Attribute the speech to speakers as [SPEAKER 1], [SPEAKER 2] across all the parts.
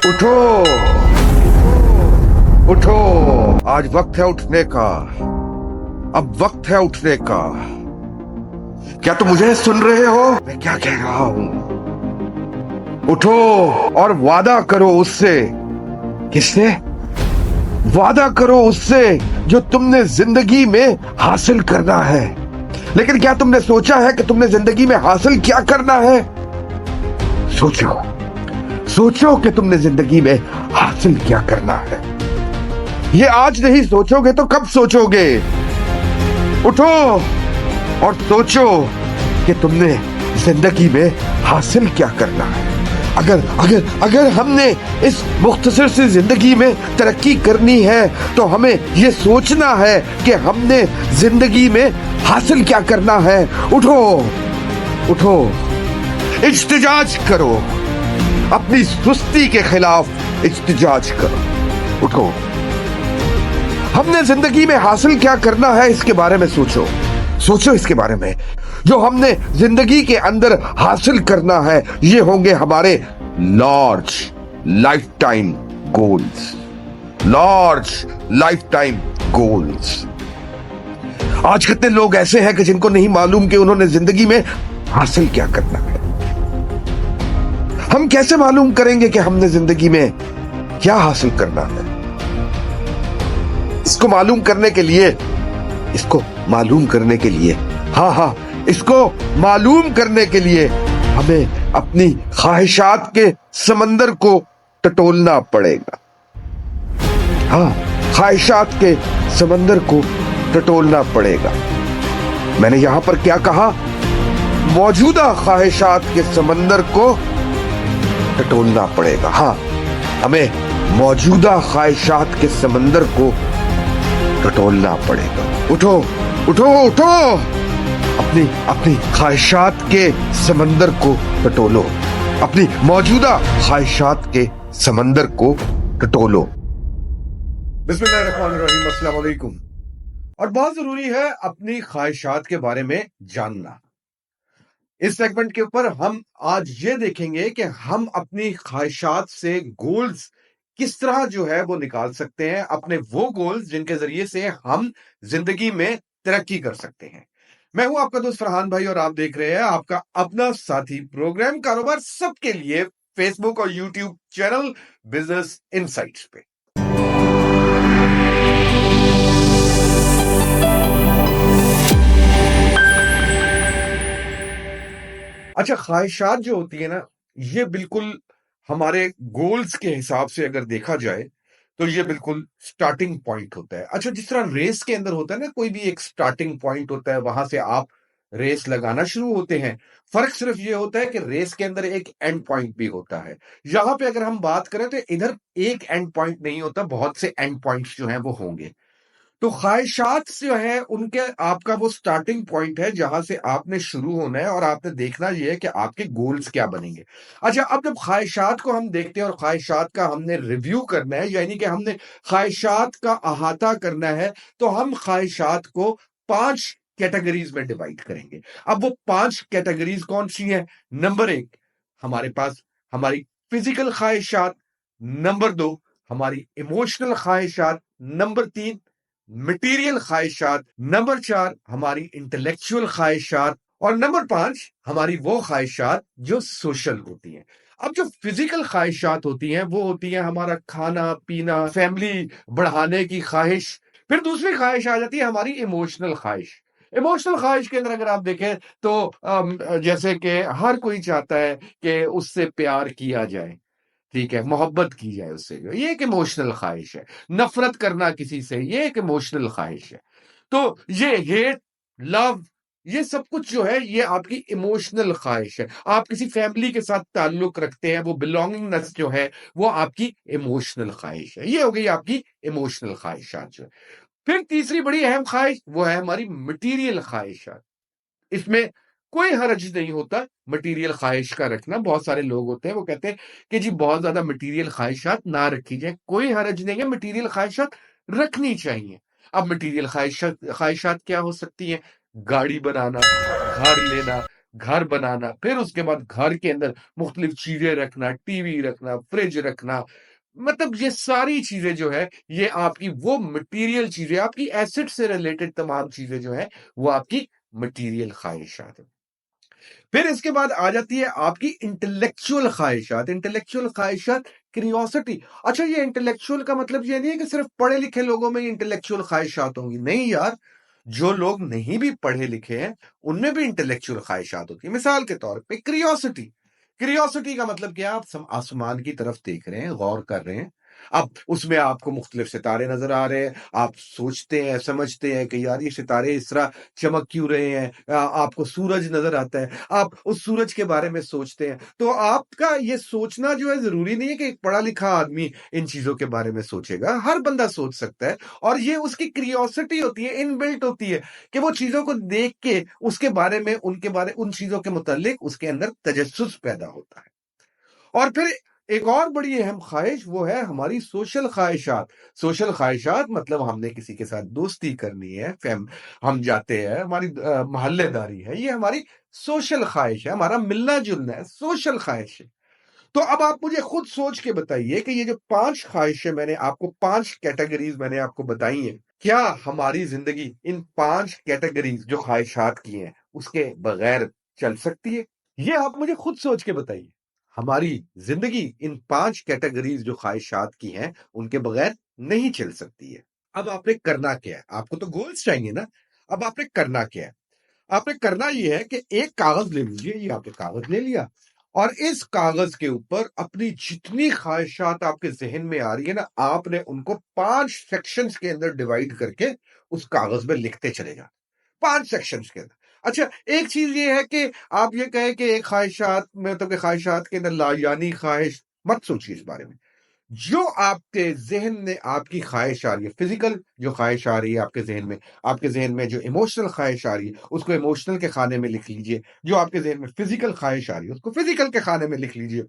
[SPEAKER 1] उठो उठो, आज वक्त है उठने का। अब वक्त है उठने का। क्या तुम मुझे सुन रहे हो? मैं क्या कह रहा हूं? उठो और वादा करो उससे। किससे? वादा करो उससे जो तुमने जिंदगी में हासिल करना है। लेकिन क्या तुमने सोचा है कि तुमने जिंदगी में हासिल क्या करना है? सोचो सोचो कि तुमने जिंदगी में हासिल क्या करना है। ये आज नहीं सोचोगे तो कब सोचोगे? उठो और सोचो कि तुमने जिंदगी में हासिल क्या करना है। अगर अगर अगर हमने इस मुख्तसर सी जिंदगी में तरक्की करनी है तो हमें यह सोचना है कि हमने जिंदगी में हासिल क्या करना है। उठो उठो, इज्तिजाज करो, अपनी सुस्ती के खिलाफ इज्तिजाज करो। उठो, हमने जिंदगी में हासिल क्या करना है इसके बारे में सोचो। सोचो इसके बारे में। जो हमने जिंदगी के अंदर हासिल करना है ये होंगे हमारे large life time goals. Large life time goals. आज कितने लोग ऐसे हैं कि जिनको नहीं मालूम कि उन्होंने जिंदगी में हासिल क्या करना है। हम कैसे मालूम करेंगे कि हमने जिंदगी में क्या हासिल करना है? इसको मालूम करने के लिए इसको मालूम करने के लिए हमें अपनी ख्वाहिशात के समंदर को टटोलना पड़ेगा। हाँ, ख्वाहिशात के समंदर को टटोलना पड़ेगा। मैंने यहां पर क्या कहा? मौजूदा ख्वाहिशात के समंदर को टटोलना पड़ेगा। हाँ, हमें मौजूदा ख्वाहिशात के समंदर को टटोलना पड़ेगा। उठो उठो उठो, अपनी अपनी ख्वाहिशात के समंदर को टटोलो। अपनी मौजूदा ख्वाहिशात के समंदर को टटोलो। बिस्मिल्लाहिर्रहमानिर्रहीम, अस्सलाम वालेकुम। और बहुत जरूरी है अपनी ख्वाहिशात के बारे में जानना। इस सेगमेंट के ऊपर हम आज ये देखेंगे कि हम अपनी ख्वाहिशात से गोल्स किस तरह जो है वो निकाल सकते हैं, अपने वो गोल्स जिनके जरिए से हम जिंदगी में तरक्की कर सकते हैं। मैं हूं आपका दोस्त फरहान भाई और आप देख रहे हैं आपका अपना साथी प्रोग्राम कारोबार सबके लिए, फेसबुक और यूट्यूब चैनल बिजनेस इनसाइट्स पे। अच्छा, ख्वाहिशात जो होती है ना, ये बिल्कुल हमारे गोल्स के हिसाब से अगर देखा जाए तो ये बिल्कुल स्टार्टिंग पॉइंट होता है। अच्छा, जिस तरह रेस के अंदर होता है ना, कोई भी एक स्टार्टिंग पॉइंट होता है, वहां से आप रेस लगाना शुरू होते हैं। फर्क सिर्फ ये होता है कि रेस के अंदर एक एंड पॉइंट भी होता है। यहां पे अगर हम बात करें तो इधर एक एंड पॉइंट नहीं होता, बहुत से एंड पॉइंट्स जो हैं वो होंगे। तो ख्वाहिशात जो है उनके आपका वो स्टार्टिंग पॉइंट है जहां से आपने शुरू होना है और आपने देखना ये है कि आपके गोल्स क्या बनेंगे। अच्छा, अब जब ख्वाहिशात को हम देखते हैं और ख्वाहिशात का हमने रिव्यू करना है, यानी कि हमने ख्वाहिशात का अहाता करना है, तो हम ख्वाहिशात को 5 कैटेगरीज में डिवाइड करेंगे। अब वो 5 कैटेगरीज कौन सी हैं? नंबर 1 हमारे पास हमारी फिजिकल ख्वाहिशात, नंबर 2 हमारी इमोशनल ख्वाहिशात, नंबर 3 मटेरियल ख्वाहिशात, नंबर 4 हमारी इंटेलेक्चुअल ख्वाहिशात और नंबर 5 हमारी वो ख्वाहिशात जो सोशल होती हैं। अब जो फिजिकल ख्वाहिशात होती हैं वो होती हैं हमारा खाना पीना, फैमिली बढ़ाने की ख्वाहिश। फिर दूसरी ख्वाहिश आ जाती है हमारी इमोशनल ख्वाहिश। इमोशनल ख्वाहिश के अंदर अगर आप देखें तो जैसे कि हर कोई चाहता है कि उससे प्यार किया जाए, ठीक है, मोहब्बत की जाए उससे, ये एक इमोशनल ख्वाहिश है। नफरत करना किसी से, ये एक इमोशनल ख्वाहिश है। तो ये हेट, लव, ये सब कुछ जो है ये आपकी इमोशनल ख्वाहिश है। आप किसी फैमिली के साथ ताल्लुक रखते हैं, वो बिलोंगिंगनेस जो है वो आपकी इमोशनल ख्वाहिश है। ये हो गई आपकी इमोशनल ख्वाहिशात जो है। फिर तीसरी बड़ी अहम ख्वाहिश वो है हमारी मटीरियल ख्वाहिशात। इसमें कोई हर्ज नहीं होता मटेरियल ख्वाहिश का रखना। बहुत सारे लोग होते हैं वो कहते हैं कि जी बहुत ज्यादा मटेरियल ख्वाहिशात ना रखी जाए। कोई हर्ज नहीं है, मटेरियल ख्वाहिशात रखनी चाहिए। अब मटेरियल ख्वाहिशात ख्वाहिशात क्या हो सकती हैं? गाड़ी बनाना, घर लेना, घर बनाना, फिर उसके बाद घर के अंदर मुख्तलिफ चीज़ें रखना, टीवी रखना, फ्रिज रखना, मतलब ये सारी चीज़ें जो है, ये आपकी वो मटीरियल चीज़ें, आपकी एसेट से रिलेटेड तमाम चीज़ें जो हैं, वो आपकी मटीरियल ख़्वाहिशात हैं। फिर इसके बाद आ जाती है आपकी इंटेलेक्चुअल ख्वाहिशात। इंटेलेक्चुअल ख्वाहिशात, क्यूरियोसिटी। अच्छा, ये इंटेलेक्चुअल का मतलब ये नहीं है कि सिर्फ पढ़े लिखे लोगों में ही इंटेलेक्चुअल ख्वाहिशात होंगी। नहीं यार, जो लोग नहीं भी पढ़े लिखे हैं उनमें भी इंटेलेक्चुअल ख्वाहिशात होती है। मिसाल के तौर पे क्यूरियोसिटी। क्यूरियोसिटी का मतलब क्या है? आप आसमान की तरफ देख रहे हैं, गौर कर रहे हैं, अब उसमें आपको मुख्तलिफ सितारे नजर आ रहे हैं, आप सोचते हैं, समझते हैं कि यार ये सितारे इस तरह चमक क्यों रहे हैं? आपको सूरज नजर आता है, आप उस सूरज के बारे में सोचते हैं। तो आपका ये सोचना जो है, जरूरी नहीं है कि एक पढ़ा लिखा आदमी इन चीजों के बारे में सोचेगा, हर बंदा सोच सकता है। और ये उसकी क्यूरियोसिटी होती है, इनबिल्ट होती है, कि वो चीजों को देख के उसके बारे में, उन चीजों के मुतालिक उसके अंदर तजस्सुस पैदा होता है। और फिर एक और बड़ी अहम ख्वाहिश, वो है हमारी सोशल ख्वाहिशात। सोशल ख्वाहिशात मतलब हमने किसी के साथ दोस्ती करनी है, हम जाते हैं, हमारी मोहल्लेदारी है, ये हमारी सोशल ख्वाहिश है, हमारा मिलना जुलना है, सोशल ख्वाहिश है। तो अब आप मुझे खुद सोच के बताइए कि ये जो पांच ख्वाहिशें मैंने आपको, पांच कैटेगरीज मैंने आपको बताई हैं, क्या हमारी जिंदगी इन पांच कैटेगरीज जो ख्वाहिशात की हैं उसके बगैर चल सकती है? ये आप मुझे खुद सोच के बताइए। हमारी जिंदगी इन पांच कैटेगरीज जो ख्वाहिशात की हैं उनके बगैर नहीं चल सकती है। अब आपने करना क्या है? आपको तो गोल्स चाहिए ना। अब आपने करना क्या है? आपने करना ये है कि एक कागज ले लीजिए, ये आपने कागज ले लिया, और इस कागज के ऊपर अपनी जितनी ख्वाहिशात आपके जहन में आ रही है ना, आपने उनको पांच सेक्शंस के अंदर डिवाइड करके उस कागज में लिखते चले जाओ, पांच सेक्शंस के अंदर। अच्छा, एक चीज ये है कि आप ये कहें कि एक ख्वाहिशात में, मतलब कि ख्वाहिशात के अंदर लायानी ख्वाहिश मत सोचिए इस बारे में। जो आपके ज़हन में आपकी ख़्वाहिश आ रही है, फ़िज़िकल जो ख़्वाहिश आ रही है आपके ज़हन में जो इमोशनल ख़्वाहिश आ रही है, उसको इमोशनल के खाने में लिख लीजिए। जो आपके ज़हन में फ़िज़िकल ख़्वाहिश आ रही है, उसको फ़िज़िकल के खाने में लिख लीजिए।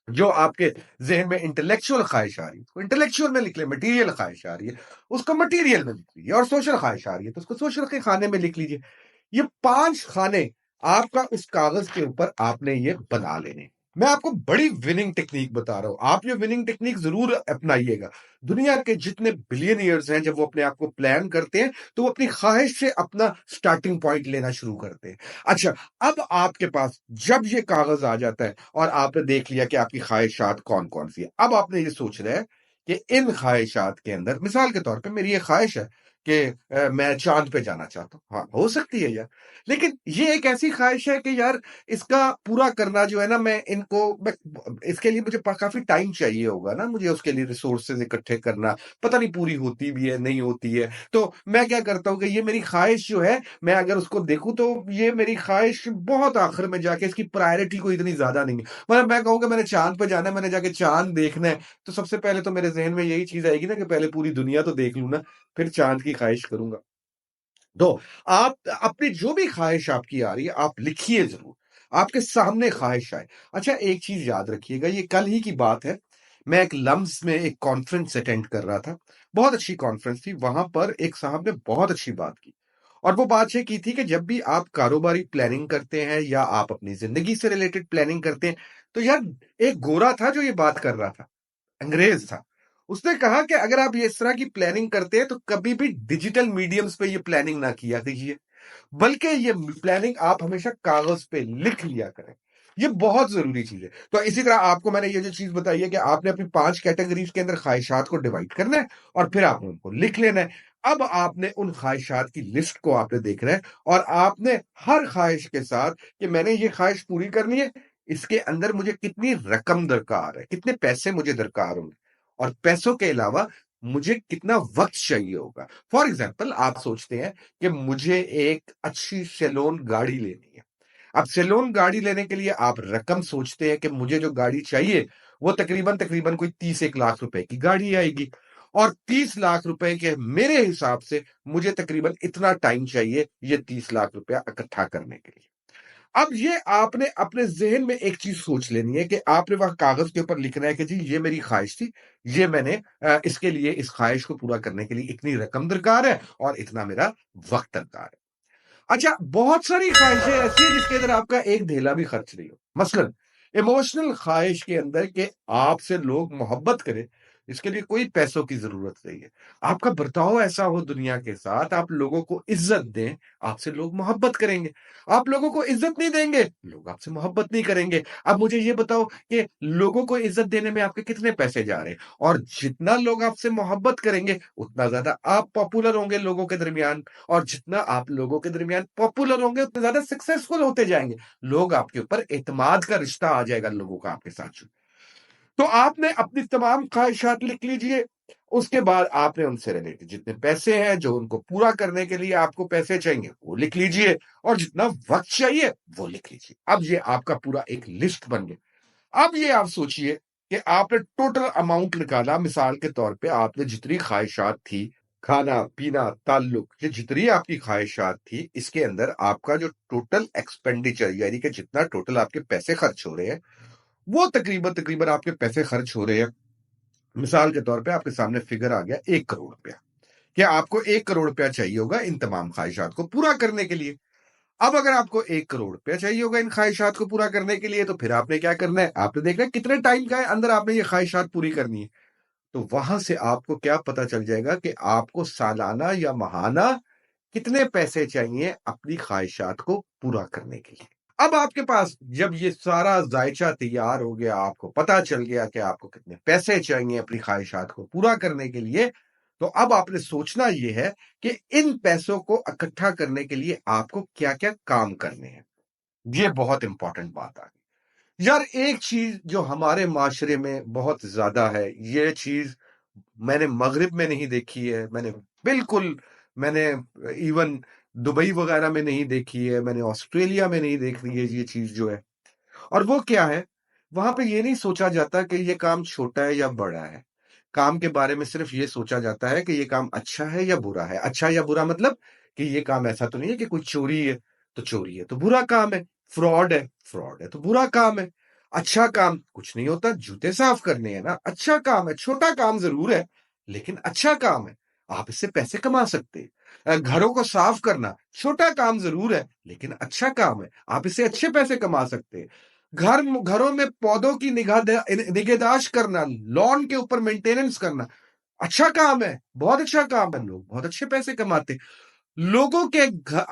[SPEAKER 1] जो आपके ज़हन में इंटेलेक्चुअल ख़्वाहिश आ रही है, उसको इंटेलेक्चुअल में लिख लें। मटीरियल ख़्वाहिश आ रही है, उसको मटीरियल में लिख लीजिए। और सोशल ख़्वाहिश आ रही है, तो उसको सोशल के खाने में लिख लीजिए। ये 5 खाने आपका उस कागज के ऊपर आपने ये बना लेने हैं। मैं आपको बड़ी विनिंग टेक्निक बता रहा हूं, आप ये विनिंग टेक्निक जरूर अपनाइएगा। दुनिया के जितने बिलियनियर्स हैं, जब वो अपने आप को प्लान करते हैं तो वो अपनी ख्वाहिश से अपना स्टार्टिंग पॉइंट लेना शुरू करते हैं। अच्छा, अब आपके पास जब ये कागज आ जाता है और आपने देख लिया कि आपकी ख्वाहिशात कौन कौन सी है, अब आपने ये सोचना है कि इन ख्वाहिशात के अंदर, मिसाल के तौर पे मेरी ये ख्वाहिश है कि मैं चाँद पे जाना चाहता हूँ। हाँ, हो सकती है यार। लेकिन ये एक ऐसी ख्वाहिश है कि यार इसका पूरा करना जो है ना, मैं इसके लिए मुझे काफ़ी टाइम चाहिए होगा ना, मुझे उसके लिए रिसोर्सेज़ इकट्ठे करना, पता नहीं पूरी होती भी है, नहीं होती है। तो मैं क्या करता हूँ कि ये मेरी ख्वाहिश जो है, मैं अगर उसको देखूँ तो ये मेरी ख्वाहिश बहुत आखिर में जाके, इसकी प्रायोरिटी कोई इतनी ज़्यादा नहीं है। मतलब मैं कहूँ कि मैंने चाँद पे जाना है, मैंने जाके चाँद देखना है, तो सबसे पहले तो मेरे ज़हन में यही चीज़ आएगी ना कि पहले पूरी दुनिया तो देख लूँ ना, फिर चाँद की ख़्वाहिश करूँगा। तो आप अपनी जो भी ख़्वाहिश आपकी आ रही है, आप लिखिए ज़रूर। आपके सामने ख़्वाहिश आए। अच्छा, एक चीज़ याद रखिएगा, ये कल ही की बात है। मैं एक लम्स में एक कॉन्फ्रेंस अटेंड कर रहा था। बहुत अच्छी कॉन्फ्रेंस थी। वहाँ पर एक साहब ने बहुत अच्छी बात की। और वो बात ये की थी कि जब भी आप कारोबारी प्लानिंग करते हैं या आप अपनी ज़िंदगी से रिलेटेड प्लानिंग करते हैं, तो यार एक गोरा था जो ये बात कर रहा था। अंग्रेज था। उसने कहा कि अगर आप ये इस तरह की प्लानिंग करते हैं तो कभी भी डिजिटल मीडियम्स पे ये प्लानिंग ना किया कीजिए, बल्कि ये प्लानिंग आप हमेशा कागज पे लिख लिया करें। ये बहुत जरूरी चीज है। तो इसी तरह आपको मैंने ये जो चीज बताई है कि आपने अपनी 5 कैटेगरीज के अंदर ख्वाहिशात को डिवाइड करना है और फिर आपने उनको लिख लेना है। अब आपने उन ख्वाहिशात की लिस्ट को आपने देखना है और आपने हर ख्वाहिश के साथ कि मैंने ये ख्वाहिश पूरी करनी है, इसके अंदर मुझे कितनी रकम दरकार है, कितने पैसे मुझे दरकार होंगे, और पैसों के अलावा मुझे कितना वक्त चाहिए होगा। फॉर एग्जाम्पल, आप सोचते हैं कि मुझे एक अच्छी सैलून गाड़ी लेनी है। अब सैलून गाड़ी लेने के लिए आप रकम सोचते हैं कि मुझे जो गाड़ी चाहिए वो तकरीबन तकरीबन कोई 30 लाख रुपए की गाड़ी आएगी, और 30 लाख रुपए के मेरे हिसाब से मुझे तकरीबन इतना टाइम चाहिए ये 30 लाख रुपया इकट्ठा करने के लिए। अब ये आपने अपने ज़हन में एक चीज़ सोच लेनी है कि आपने वहाँ कागज़ के ऊपर लिखना है कि जी ये मेरी ख़्वाहिश थी, ये मैंने इसके लिए, इस ख़्वाहिश को पूरा करने के लिए इतनी रकम दरकार है और इतना मेरा वक़्त दरकार है। अच्छा, बहुत सारी ख़्वाहिशें ऐसी हैं जिसके अंदर आपका एक धेला भी खर्च नहीं हो। मसलन इमोशनल ख़्वाहिश के अंदर कि आपसे लोग मोहब्बत करें, इसके लिए कोई पैसों की ज़रूरत नहीं है। आपका बर्ताव ऐसा हो दुनिया के साथ, आप लोगों को इज़्ज़त दें, आपसे लोग मोहब्बत करेंगे। आप लोगों को इज़्ज़त नहीं देंगे, लोग आपसे मोहब्बत नहीं करेंगे। अब मुझे ये बताओ कि लोगों को इज़्ज़त देने में आपके कितने पैसे जा रहे हैं? और जितना लोग आपसे मोहब्बत करेंगे, उतना ज़्यादा आप पॉपुलर होंगे लोगों के दरमियान। और जितना आप लोगों के दरमियान पॉपुलर होंगे, उतने ज़्यादा सक्सेसफुल होते जाएँगे। लोग आपके ऊपर एतमाद का रिश्ता आ जाएगा लोगों का आपके साथ। तो आपने अपनी तमाम ख़्वाहिशात लिख लीजिए, उसके बाद आपने उनसे रिलेटेड जितने पैसे हैं, जो उनको पूरा करने के लिए आपको पैसे चाहिए, वो लिख लीजिए और जितना वक़्त चाहिए, वो लिख लीजिए। अब ये आपका पूरा एक लिस्ट बन गया। अब ये आप सोचिए कि आपने टोटल अमाउंट निकाला, मिसाल के तौर पे आपने जितनी ख़्वाहिशात थी, खाना-पीना, ताल्लुक, ये जितनी आपकी ख़्वाहिशात थी, इसके अंदर आपका जो टोटल एक्सपेंडिचर यानी कि जितना टोटल आपके पैसे खर्च हो रहे हैं, वो तकरीबन-तकरीबन आपके पैसे खर्च हो रहे हैं। मिसाल के तौर पे आपके सामने फिगर आ गया 1 करोड़ रुपया। क्या आपको 1 करोड़ रुपया चाहिए होगा इन तमाम ख़्वाहिशात को पूरा करने के लिए। अब अगर आपको 1 करोड़ रुपया चाहिए होगा इन ख़्वाहिशात को पूरा करने के लिए, तो फिर आपने क्या करना है? आपने देखना है कितने टाइम का है अंदर आपने ये ख़्वाहिशात पूरी करनी है। तो वहां से आपको क्या पता चल जाएगा कि आपको सालाना या माहाना कितने पैसे चाहिए अपनी ख़्वाहिशात को पूरा करने के लिए। अब आपके पास जब ये सारा ज़ायचा तैयार हो गया, आपको पता चल गया कि आपको कितने पैसे चाहिए अपनी ख़्वाहिशात को पूरा करने के लिए, तो अब आपने सोचना ये है कि इन पैसों को इकट्ठा करने के लिए आपको क्या-क्या काम करने हैं। ये बहुत इम्पोर्टेंट बात आ गई। यार एक चीज़ जो हमारे माशरे में बहुत ज़्यादा है, ये चीज़ मैंने मगरिब में नहीं देखी है, मैंने इवन दुबई वगैरह में नहीं देखी है, मैंने ऑस्ट्रेलिया में नहीं देखी है ये चीज़ जो है। और वो क्या है, वहाँ पे ये नहीं सोचा जाता कि ये काम छोटा है या बड़ा है। काम के बारे में सिर्फ़ ये सोचा जाता है कि ये काम अच्छा है या बुरा है। अच्छा या बुरा मतलब कि ये काम ऐसा तो नहीं है कि कोई चोरी है, तो चोरी है तो बुरा काम है, फ्रॉड है तो बुरा काम है। अच्छा काम कुछ नहीं होता, जूते साफ करने हैं ना, अच्छा काम है, छोटा काम ज़रूर है, लेकिन अच्छा काम है। आप इससे पैसे कमा सकते हैं। घरों को साफ करना, छोटा काम ज़रूर है, लेकिन अच्छा काम है। आप इससे अच्छे पैसे कमा सकते हैं। घरों में पौधों की निगहदाश्त करना, लॉन के ऊपर मेंटेनेंस करना, अच्छा काम है, बहुत अच्छा काम है, लोग बहुत अच्छे पैसे कमाते हैं। लोगों के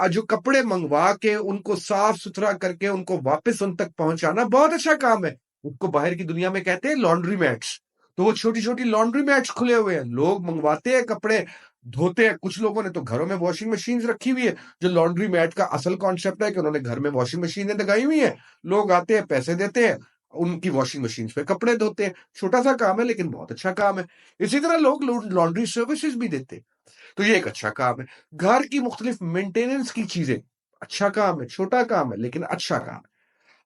[SPEAKER 1] जो कपड़े मंगवा के उनको साफ-सुथरा करके उनको वापस उन तक पहुँचाना बहुत अच्छा काम है। उसको बाहर की दुनिया में कहते हैं लॉन्ड्री मैट्स। तो वो छोटी-छोटी लॉन्ड्री मैट्स खुले हुए हैं, लोग मंगवाते हैं कपड़े, धोते हैं। कुछ लोगों ने तो घरों में वॉशिंग मशीन्स रखी हुई है, जो लॉन्ड्री मैट का असल कॉन्सेप्ट है कि उन्होंने घर में वॉशिंग मशीनें लगाई हुई हैं। लोग आते हैं, पैसे देते हैं, उनकी वॉशिंग मशीन्स पे कपड़े धोते हैं। छोटा-सा काम है लेकिन बहुत अच्छा काम है। इसी तरह लोग लॉन्ड्री सर्विसेज़ भी देते हैं। तो ये एक अच्छा काम है। घर की मुख्तलिफ मेंटेनेंस की चीज़ें, अच्छा काम है, छोटा काम है, लेकिन अच्छा काम है।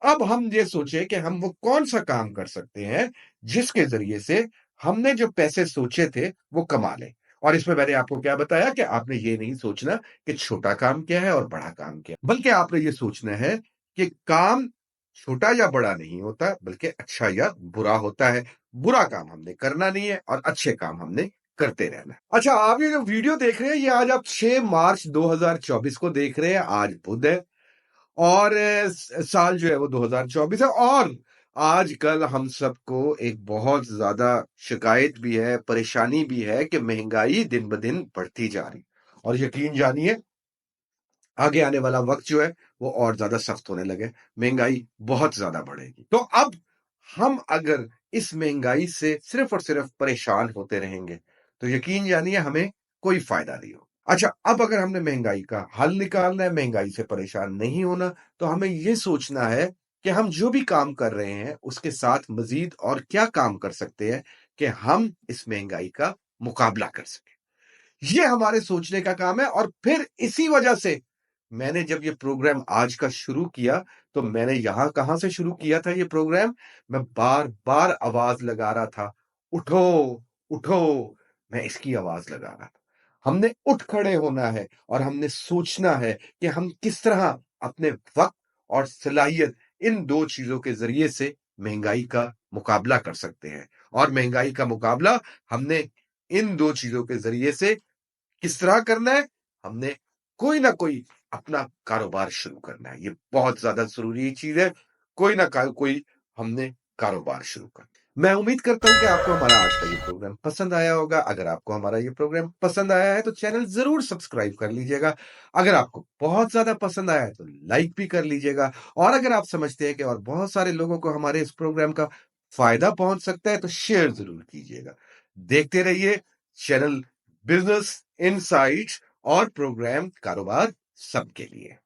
[SPEAKER 1] अब हम ये सोचे कि हम वो कौन-सा काम कर सकते हैं, जिसके ज़रिए से हमने जो पैसे सोचे थे, वो कमा लें। और इसमें मैंने आपको क्या बताया कि आपने ये नहीं सोचना कि छोटा काम क्या है और बड़ा काम क्या है, बल्कि आपने ये सोचना है कि काम छोटा या बड़ा नहीं होता, बल्कि अच्छा या बुरा होता है। बुरा काम हमने करना नहीं है और अच्छे काम हमने करते रहना है। अच्छा, आप ये जो वीडियो देख रहे हैं, ये आज आप 6 मार्च 2024 को देख रहे हैं। आज बुध है और साल जो है वो 2024 है और आजकल हम सबको एक बहुत ज़्यादा शिकायत भी है, परेशानी भी है कि महँगाई दिन-ब-दिन बढ़ती जा रही है और यकीन जानिए आगे आने वाला वक़्त जो है वो और ज़्यादा सख्त होने लगे, महँगाई बहुत ज़्यादा बढ़ेगी। तो अब हम अगर इस महँगाई से सिर्फ़ और सिर्फ़ परेशान होते रहेंगे, तो यकीन जानिए हमें कोई फ़ायदा नहीं होगा। अच्छा, अब अगर हमने महँगाई का हल निकालना है, महँगाई से परेशान नहीं होना, तो हमें ये सोचना है कि हम जो भी काम कर रहे हैं, उसके साथ मज़ीद और क्या काम कर सकते हैं कि हम इस महँगाई का मुकाबला कर सकें। ये हमारे सोचने का काम है और फिर इसी वजह से मैंने जब ये प्रोग्राम आज का शुरू किया, तो मैंने यहाँ कहाँ से शुरू किया था ये प्रोग्राम? मैं बार-बार आवाज़ लगा रहा था, "उठो, उठो!" मैं इसकी आवाज़ लगा रहा था। हमने उठ खड़े होना है और हमने सोचना है कि हम किस तरह अपने वक़्त और सलाहियत इन 2 चीज़ों के ज़रिए से महँगाई का मुकाबला कर सकते हैं और महँगाई का मुकाबला हमने इन 2 चीज़ों के ज़रिए से किस तरह करना है? हमने कोई ना कोई अपना कारोबार शुरू करना है। ये बहुत ज़्यादा ज़रूरी चीज़ है। कोई ना कोई हमने कारोबार शुरू करना। मैं उम्मीद करता हूँ कि आपको हमारा आज का ये प्रोग्राम पसंद आया होगा। अगर आपको हमारा ये प्रोग्राम पसंद आया है तो चैनल ज़रूर सब्सक्राइब कर लीजिएगा। अगर आपको बहुत ज़्यादा पसंद आया है तो लाइक भी कर लीजिएगा। और अगर आप समझते हैं कि और बहुत सारे लोगों को हमारे इस प्रोग्राम का फ़ायदा पहुँच सकता है तो शेयर ज़रूर कीजिएगा। देखते रहिए चैनल बिज़नेस इनसाइट्स और प्रोग्राम कारोबार सबके लिए।